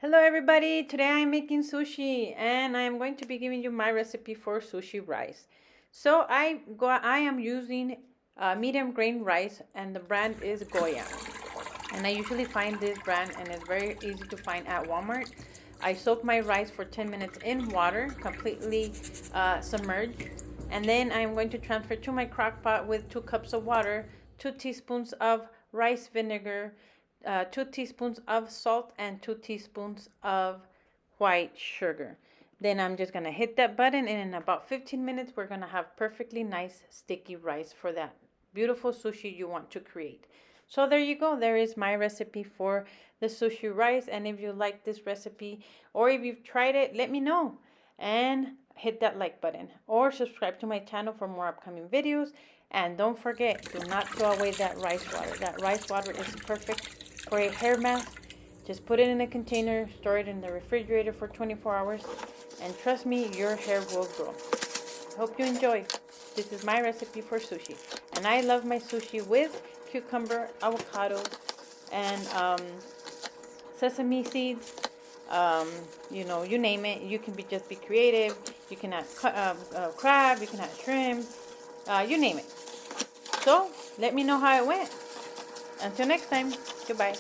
Hello everybody, today I'm making sushi and I'm going to be giving you my recipe for sushi rice. So I am using medium grain rice and the brand is Goya. And I usually find this brand and it's very easy to find at Walmart. I soak my rice for 10 minutes in water, completely submerged. And then I'm going to transfer to my crock pot with 2 cups of water, 2 teaspoons of rice vinegar, 2 teaspoons of salt, and 2 teaspoons of white sugar. Then I'm just going to hit that button, and in about 15 minutes, we're going to have perfectly nice sticky rice for that beautiful sushi you want to create. So there you go. There is my recipe for the sushi rice. And if you like this recipe or if you've tried it, let me know. And hit that like button or subscribe to my channel for more upcoming videos. And don't forget, do not throw away that rice water. That rice water is perfect for a hair mask. Just put it in a container, store it in the refrigerator for 24 hours, and trust me, your hair will grow. Hope you enjoy. This is my recipe for sushi. And I love my sushi with cucumber, avocado, and sesame seeds. You name it. You can just be creative. You can add crab, you can add shrimp, you name it. So let me know how it went. Until next time, goodbye.